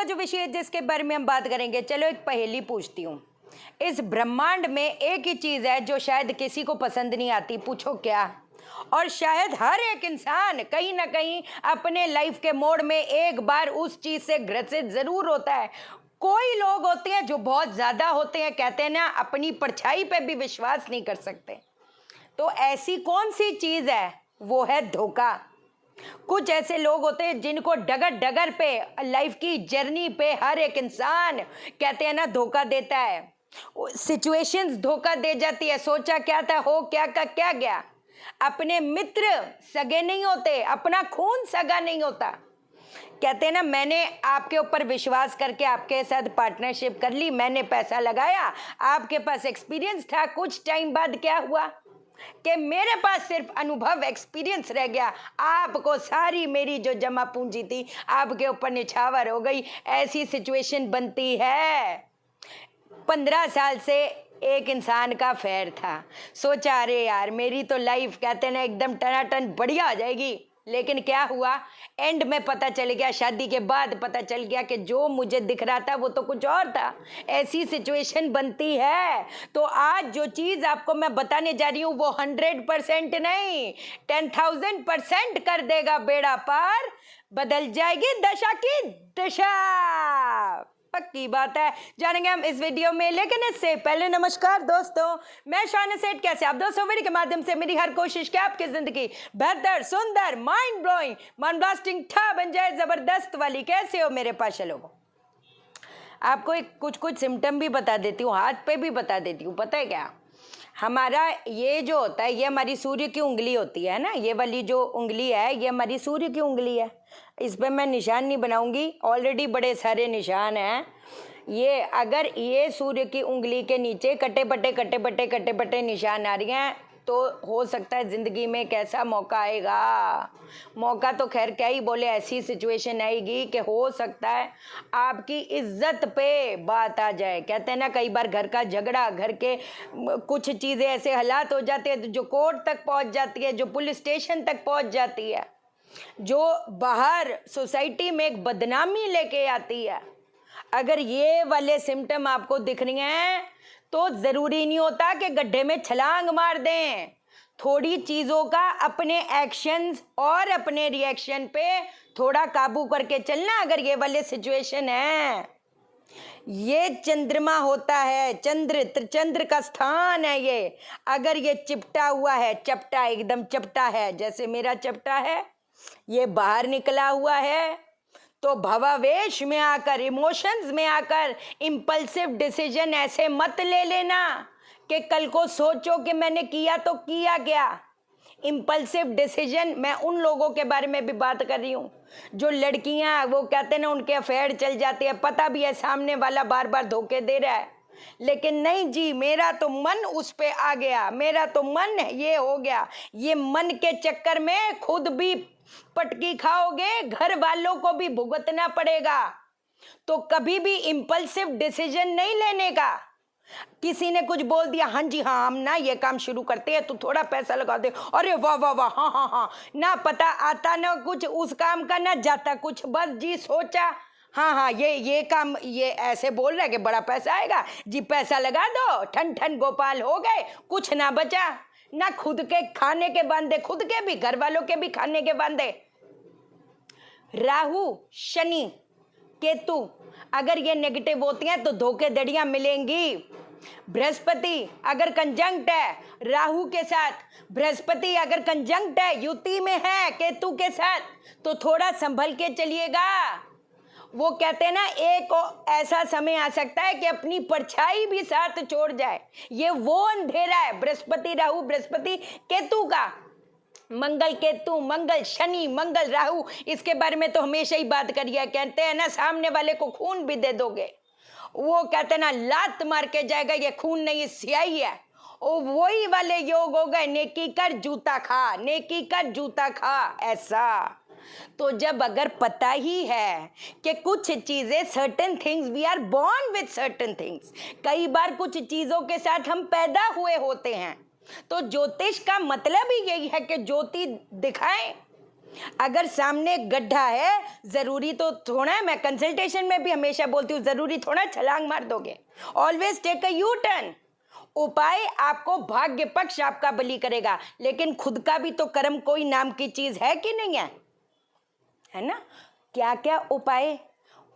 जो विषय है जिसके बारे में हम बात करेंगे, चलो एक पहेली पूछती हूँ। इस ब्रह्मांड में एक ही चीज है जो शायद किसी को पसंद नहीं आती, पूछो क्या? और शायद हर एक इंसान कहीं ना कहीं अपने लाइफ के मोड़ में एक बार उस चीज से ग्रसित जरूर होता है। कोई लोग होते हैं जो बहुत ज्यादा होते हैं, कहते हैं ना अपनी परछाई पे भी विश्वास नहीं कर सकते। तो ऐसी कौन सी चीज है? वो है धोखा। कुछ ऐसे लोग होते हैं जिनको डगर डगर पे, लाइफ की जर्नी पे हर एक इंसान कहते हैं ना धोखा देता है, सिचुएशंस धोखा दे जाती है। सोचा क्या था, हो क्या का क्या गया। अपने मित्र सगे नहीं होते, अपना खून सगा नहीं होता। कहते हैं ना मैंने आपके ऊपर विश्वास करके आपके साथ पार्टनरशिप कर ली, मैंने पैसा लगाया, आपके पास एक्सपीरियंस था, कुछ टाइम बाद क्या हुआ कि मेरे पास सिर्फ अनुभव एक्सपीरियंस रह गया, आपको सारी मेरी जो जमा पूंजी थी आपके ऊपर निछावर हो गई। ऐसी सिचुएशन बनती है। 15 साल से एक इंसान का फेयर था, सोचा अरे यार मेरी तो लाइफ कहते ना एकदम टनाटन बढ़िया हो जाएगी, लेकिन क्या हुआ, एंड में पता चल गया, शादी के बाद पता चल गया कि जो मुझे दिख रहा था वो तो कुछ और था। ऐसी सिचुएशन बनती है। तो आज जो चीज़ आपको मैं बताने जा रही हूँ वो 100% नहीं, 10,000% कर देगा बेड़ा पार, बदल जाएगी दशा की दिशा। पक्की बात है, जानेंगे हम इस वीडियो में। लेकिन इससे पहले नमस्कार दोस्तों, मैं शान सेठ। कैसे आप दोस्तों? वीडियो के माध्यम से मेरी हर कोशिश कि आपकी जिंदगी बेहतर, सुंदर, माइंड ब्लोइंग, मन ब्लास्टिंग ठा बन जाए, जबरदस्त वाली। कैसे हो मेरे पास लोगों? आपको एक कुछ सिम्टम भी बता देती हूँ, हाथ पे भी बता देती हूँ। पता है क्या, हमारा ये जो होता है ये हमारी सूर्य की उंगली होती है ना, ये वाली जो उंगली है ये हमारी सूर्य की उंगली है। इस पर मैं निशान नहीं बनाऊंगी, ऑलरेडी बड़े सारे निशान हैं। ये अगर ये सूर्य की उंगली के नीचे कटे बटे निशान आ रही हैं तो हो सकता है ज़िंदगी में कैसा मौका आएगा। मौका तो खैर क्या ही बोले, ऐसी सिचुएशन आएगी कि हो सकता है आपकी इज्जत पे बात आ जाए। कहते हैं ना कई बार घर का झगड़ा, घर के कुछ चीज़ें ऐसे हालात हो जाते हैं जो कोर्ट तक पहुंच जाती है, जो पुलिस स्टेशन तक पहुंच जाती है, जो बाहर सोसाइटी में एक बदनामी लेके आती है। अगर ये वाले सिम्टम आपको दिख रही हैं तो ज़रूरी नहीं होता कि गड्ढे में छलांग मार दें। थोड़ी चीज़ों का अपने एक्शंस और अपने रिएक्शन पे थोड़ा काबू करके चलना। अगर ये वाले सिचुएशन है, ये चंद्रमा होता है, चंद्र का स्थान है ये। अगर ये चिपटा हुआ है, चपटा, एकदम चपटा है, जैसे मेरा चपटा है, ये बाहर निकला हुआ है, तो भवावेश में आकर, इमोशंस में आकर इम्पल्सिव डिसीजन ऐसे मत ले लेना कि कल को सोचो कि मैंने किया तो किया क्या। इम्पल्सिव डिसीजन, मैं उन लोगों के बारे में भी बात कर रही हूँ जो लड़कियां, वो कहते हैं ना उनके अफेयर चल जाते हैं, पता भी है सामने वाला बार बार धोखे दे रहा है, लेकिन नहीं जी मेरा तो मन उस पे आ गया, मेरा तो मन ये हो गया। ये मन के चक्कर में खुद भी पटकी खाओगे, घर वालों को भी भुगतना पड़ेगा। तो कभी भी इम्पल्सिव डिसीजन नहीं लेने का। किसी ने कुछ बोल दिया, हाँ जी हाँ हम ना ये काम शुरू करते हैं, तो थोड़ा पैसा लगा दे, अरे वाह वाह वाह, हाँ हाँ हाँ, ना पता आता ना कुछ उस काम का, ना जाता कुछ, बस जी सोचा हाँ हाँ ये काम ये ऐसे बोल रहा है कि बड़ा पैसा आएगा जी, पैसा लगा दो, ठन ठन गोपाल हो गए, कुछ ना बचा, ना खुद के खाने के बांधे, खुद के भी, घर वालों के भी खाने के बांधे। राहु, शनि, केतु अगर ये नेगेटिव होती हैं तो धोखेधड़ियां मिलेंगी। बृहस्पति अगर कंजंक्ट है राहु के साथ, बृहस्पति अगर कंजंक्ट है, युति में है केतु के साथ, तो थोड़ा संभल के चलिएगा। वो कहते हैं ना एक ऐसा समय आ सकता है कि अपनी परछाई भी साथ छोड़ जाए। ये वो अंधेरा है बृहस्पति राहु, बृहस्पति केतु का। मंगल केतु, मंगल शनि, मंगल राहु, इसके बारे में तो हमेशा ही बात करिए। कहते हैं ना सामने वाले को खून भी दे दोगे, वो कहते हैं ना लात मार के जाएगा, ये खून नहीं स्याही है। ओ वही वाले योग हो गए, नेकी कर जूता खा, नेकी कर जूता खा, ऐसा। तो जब अगर पता ही है कि कुछ चीजें, certain things, we are born with certain things, कई बार कुछ चीजों के साथ हम पैदा हुए होते हैं। तो ज्योतिष का मतलब ही यही है कि ज्योति दिखाएं, अगर सामने गड्ढा है, जरूरी तो थोड़ा है, मैं कंसल्टेशन में भी हमेशा बोलती हूँ, जरूरी थोड़ा छलांग मार दोगे। Always take a U turn. उपाय आपको भाग्य पक्ष आपका बली करेगा, लेकिन खुद का भी तो कर्म कोई नाम की चीज है कि नहीं है ना। क्या क्या उपाय,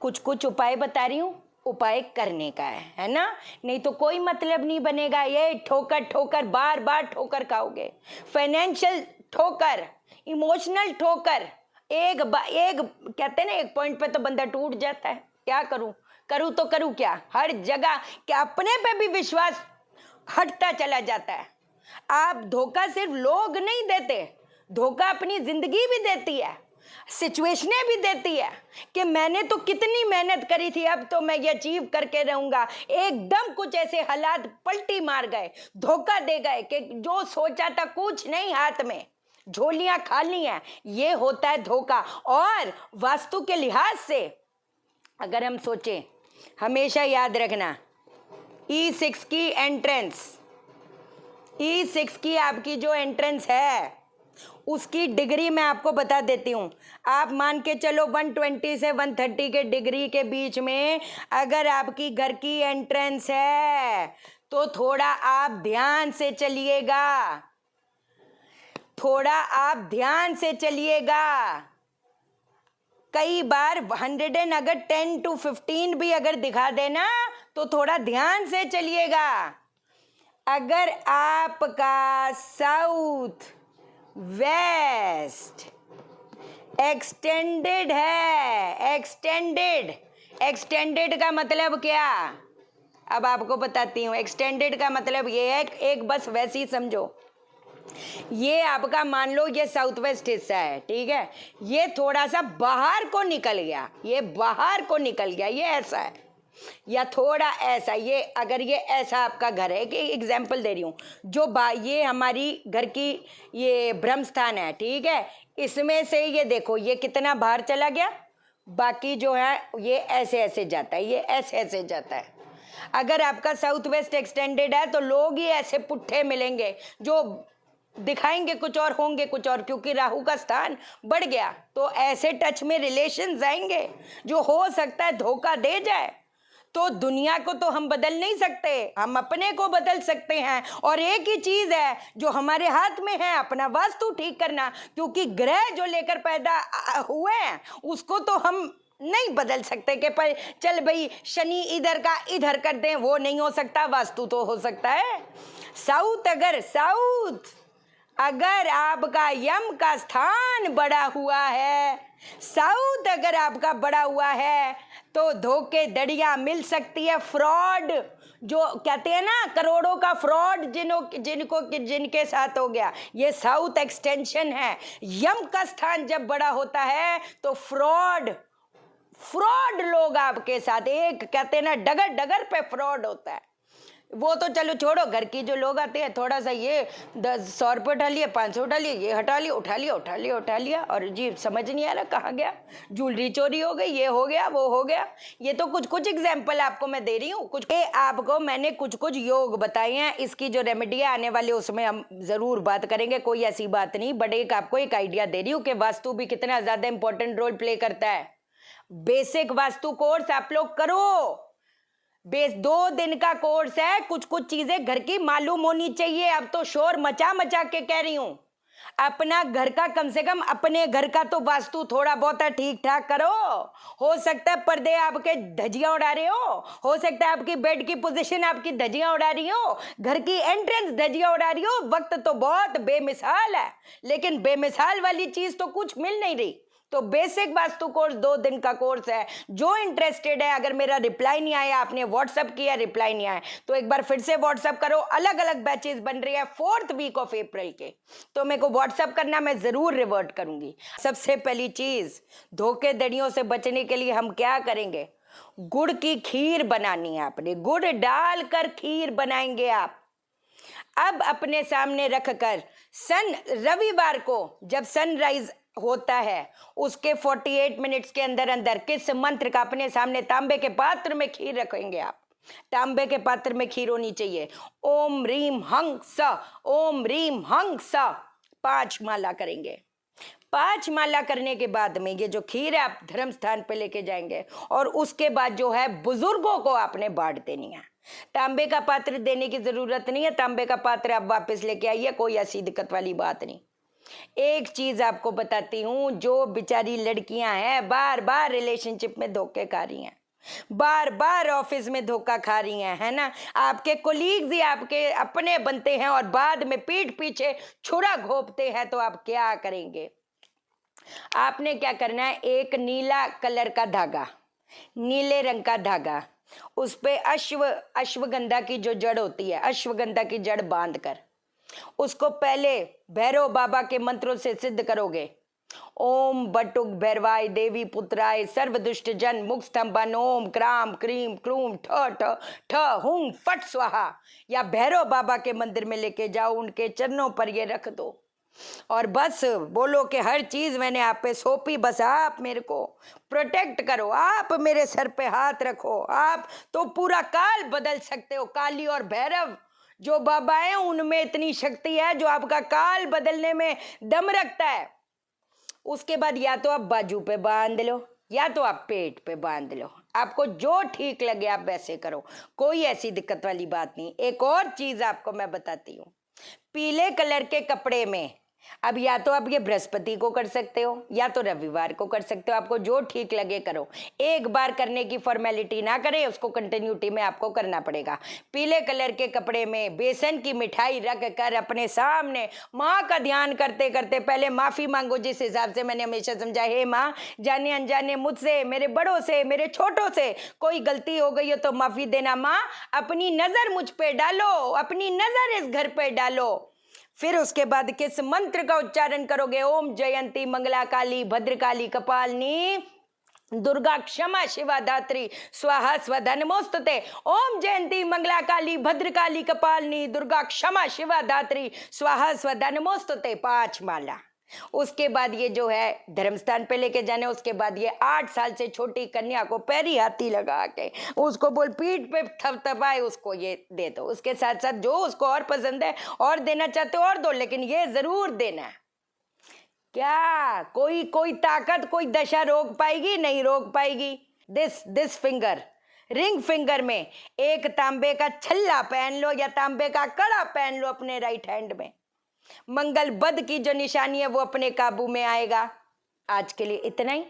कुछ कुछ उपाय बता रही हूं, उपाय करने का है ना, नहीं तो कोई मतलब नहीं बनेगा। ये ठोकर ठोकर बार बार ठोकर खाओगे, फाइनेंशियल ठोकर, इमोशनल ठोकर, एक कहते हैं ना, एक पॉइंट पे तो बंदा टूट जाता है। क्या करूं तो करूं क्या, हर जगह क्या अपने पे भी विश्वास हटता चला जाता है। आप धोखा सिर्फ लोग नहीं देते, धोखा अपनी जिंदगी भी देती है, सिचुएशनें भी देती है कि मैंने तो कितनी मेहनत करी थी, अब तो मैं ये अचीव करके रहूंगा, एकदम कुछ ऐसे हालात पलटी मार गए, धोखा दे गए कि जो सोचा था कुछ नहीं, हाथ में झोलियां खाली हैं। ये होता है धोखा। और वास्तु के लिहाज से अगर हम सोचें, हमेशा याद रखना, E6 की एंट्रेंस, E6 की आपकी जो एंट्रेंस है उसकी डिग्री मैं आपको बता देती हूँ। आप मान के चलो 120 से 130 के डिग्री के बीच में अगर आपकी घर की एंट्रेंस है तो थोड़ा आप ध्यान से चलिएगा, थोड़ा आप ध्यान से चलिएगा। कई बार 100 अगर 10 to 15 भी अगर दिखा देना तो थोड़ा ध्यान से चलिएगा। अगर आपका साउथ वेस्ट एक्सटेंडेड है, एक्सटेंडेड का मतलब क्या, अब आपको बताती हूँ। एक्सटेंडेड का मतलब ये है, एक बस वैसे ही समझो, ये आपका मान लो ये साउथ वेस्ट हिस्सा है, ठीक है, ये थोड़ा सा बाहर को निकल गया, ये बाहर को निकल गया, ये ऐसा है या थोड़ा ऐसा, ये अगर ये ऐसा आपका घर है, कि एग्जाम्पल दे रही हूँ, जो ये हमारी घर की ये ब्रह्म स्थान है, ठीक है, इसमें से ये देखो ये कितना बाहर चला गया, बाकी जो है ये ऐसे ऐसे जाता है, ये ऐसे ऐसे जाता है। अगर आपका साउथ वेस्ट एक्सटेंडेड है तो लोग ही ऐसे पुट्ठे मिलेंगे, जो दिखाएंगे कुछ और होंगे कुछ और, क्योंकि राहु का स्थान बढ़ गया, तो ऐसे टच में रिलेशन आएंगे जो हो सकता है धोखा दे जाए। तो दुनिया को तो हम बदल नहीं सकते, हम अपने को बदल सकते हैं, और एक ही चीज है जो हमारे हाथ में है, अपना वास्तु ठीक करना, क्योंकि ग्रह जो लेकर पैदा हुए हैं उसको तो हम नहीं बदल सकते कि पर चल भाई शनि इधर का इधर कर दें, वो नहीं हो सकता, वास्तु तो हो सकता है। साउथ अगर आपका यम का स्थान बड़ा हुआ है, साउथ अगर आपका बड़ा हुआ है तो धोखे धड़ियां मिल सकती है, फ्रॉड जो कहते हैं ना, करोड़ों का फ्रॉड जिनके साथ हो गया, ये साउथ एक्सटेंशन है। यम का स्थान जब बड़ा होता है तो फ्रॉड लोग आपके साथ, एक कहते हैं ना डगर डगर पे फ्रॉड होता है। वो तो चलो छोड़ो, घर की जो लोग आते हैं थोड़ा सा ये 100 रुपये उठा लिए, 500 उठा लिए, ये हटा लिया, उठा लिया, और जी समझ नहीं आ रहा कहाँ गया, ज्वेलरी चोरी हो गई, ये हो गया वो हो गया। ये तो कुछ एग्जाम्पल आपको मैं दे रही हूँ, आपको मैंने कुछ योग बताए हैं। इसकी जो रेमेडी आने वाले उसमें हम जरूर बात करेंगे, कोई ऐसी बात नहीं, बट एक आपको एक आइडिया दे रही हूँ कि वास्तु भी कितना ज्यादा इंपॉर्टेंट रोल प्ले करता है। बेसिक वास्तु कोर्स आप लोग करो, 2 दिन का कोर्स है, कुछ चीजें घर की मालूम होनी चाहिए। अब तो शोर मचा के कह रही हूं, अपना घर का कम से कम अपने घर का तो वास्तु थोड़ा बहुत ठीक ठाक करो। हो सकता है पर्दे आपके धजियां उड़ा रहे हो सकता है आपकी बेड की पोजीशन आपकी धजियां उड़ा रही हो, घर की एंट्रेंस धजियां उड़ा रही हो। वक्त तो बहुत बेमिसाल है, लेकिन बेमिसाल वाली चीज तो कुछ मिल नहीं रही। तो बेसिक वास्तु कोर्स 2 दिन का कोर्स है, जो इंटरेस्टेड है, अगर मेरा रिप्लाई नहीं आया, आपने व्हाट्सएप किया रिप्लाई नहीं आया, तो एक बार फिर से व्हाट्सएप करो। अलग अलग बैचेस बन रही है 4th वीक ऑफ अप्रैल के, तो मेरे को व्हाट्सएप करना, मैं जरूर रिवर्ट करूंगी। सबसे पहली चीज, धोखेधड़ियों से बचने के लिए हम क्या करेंगे, गुड़ की खीर बनानी है आपने, गुड़ डालकर खीर बनाएंगे आप। अब अपने सामने रखकर रविवार को जब सनराइज होता है उसके 48 मिनट्स के अंदर अंदर किस मंत्र का अपने सामने तांबे के पात्र में खीर रखेंगे आप। तांबे के पात्र में खीर होनी चाहिए। ओम रीम हंग स, ओम रीम हंग स 5 माला करेंगे। 5 माला करने के बाद में ये जो खीर है आप धर्म स्थान पे लेके जाएंगे और उसके बाद जो है बुजुर्गों को आपने बांट देनी है। तांबे का पात्र देने की जरूरत नहीं है, तांबे का पात्र आप वापस लेके आइए, कोई ऐसी दिक्कत वाली बात नहीं। एक चीज आपको बताती हूँ, जो बेचारी लड़कियां हैं बार बार रिलेशनशिप में धोखे खा रही हैं, बार बार ऑफिस में धोखा खा रही हैं, है ना, आपके कोलीग्स ही आपके अपने बनते हैं और बाद में पीठ पीछे छुरा घोंपते हैं, तो आप क्या करेंगे? आपने क्या करना है, एक नीला कलर का धागा, नीले रंग का धागा, उस पे अश्वगंधा की जो जड़ होती है, अश्वगंधा की जड़ बांध कर उसको पहले भैरव बाबा के मंत्रों से सिद्ध करोगे। ओम बटुक भैरवाय देवी पुत्राय सर्व दुष्ट जन मुख स्तंभन ओम क्राम क्रीम क्रूम ठ ठ ठ हुम फट स्वाहा, या भैरव बाबा के मंदिर में लेके जाओ, उनके चरणों पर ये रख दो और बस बोलो कि हर चीज मैंने आप पे सौंपी, बस आप मेरे को प्रोटेक्ट करो, आप मेरे सर पे हाथ रखो, आप तो पूरा काल बदल सकते हो। काली और भैरव जो बाबा है उनमें इतनी शक्ति है जो आपका काल बदलने में दम रखता है। उसके बाद या तो आप बाजू पे बांध लो या तो आप पेट पे बांध लो, आपको जो ठीक लगे आप वैसे करो, कोई ऐसी दिक्कत वाली बात नहीं। एक और चीज आपको मैं बताती हूँ, पीले कलर के कपड़े में, अब या तो आप ये बृहस्पति को कर सकते हो या तो रविवार को कर सकते हो, आपको जो ठीक लगे करो। एक बार करने की फॉर्मेलिटी ना करें, उसको कंटिन्यूटी में आपको करना पड़ेगा। पीले कलर के कपड़े में बेसन की मिठाई रख कर अपने सामने माँ का ध्यान करते करते पहले माफी मांगो, जिस हिसाब से मैंने हमेशा समझा, हे माँ जाने अनजाने मुझसे, मेरे बड़ों से, मेरे छोटों से कोई गलती हो गई हो तो माफी देना माँ, अपनी नजर मुझ पे डालो, अपनी नजर इस घर पे डालो। फिर उसके बाद किस मंत्र का उच्चारण करोगे? ओम जयंती मंगला काली भद्रकाली कपालनी दुर्गा क्षमा शिवा धात्री स्वाहा स्वधा नमोस्तुते। ओम जयंती मंगला काली भद्रकाली कपालनी दुर्गा क्षमा शिवा धात्री स्वाहा स्वधा नमोस्तुते, 5 माला। उसके बाद ये जो है धर्मस्थान पे लेके जाने, उसके बाद ये 8 साल से छोटी कन्या को पैरी हाथी लगा के उसको बोल पीठ पे थपथपाए, उसको ये दे दो। उसके साथ साथ जो उसको और पसंद है और देना चाहते हो और दो, लेकिन ये जरूर देना है। क्या कोई ताकत, कोई दशा रोक पाएगी? नहीं रोक पाएगी। दिस फिंगर, रिंग फिंगर में एक तांबे का छल्ला पहन लो या तांबे का कड़ा पहन लो अपने राइट हैंड में, मंगल बद की जो निशानी है वो अपने काबू में आएगा। आज के लिए इतना ही।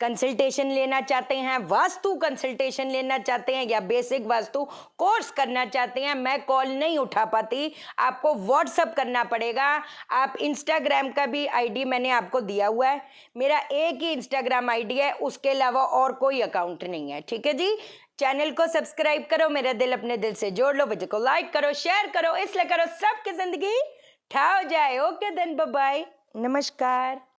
कंसल्टेशन लेना चाहते हैं, वास्तु कंसल्टेशन लेना चाहते हैं या बेसिक वास्तु कोर्स करना चाहते हैं, मैं कॉल नहीं उठा पाती, आपको व्हाट्सएप करना पड़ेगा। आप इंस्टाग्राम का भी आईडी मैंने आपको दिया हुआ है, मेरा एक ही इंस्टाग्राम आईडी है, उसके अलावा और कोई अकाउंट नहीं है, ठीक है जी। चैनल को सब्सक्राइब करो, मेरा दिल अपने दिल से जोड़ लो, वीडियो को लाइक करो, शेयर करो, इसलिए करो सबकी जिंदगी ठा हो जाए। ओके देन, बाय बाय, नमस्कार।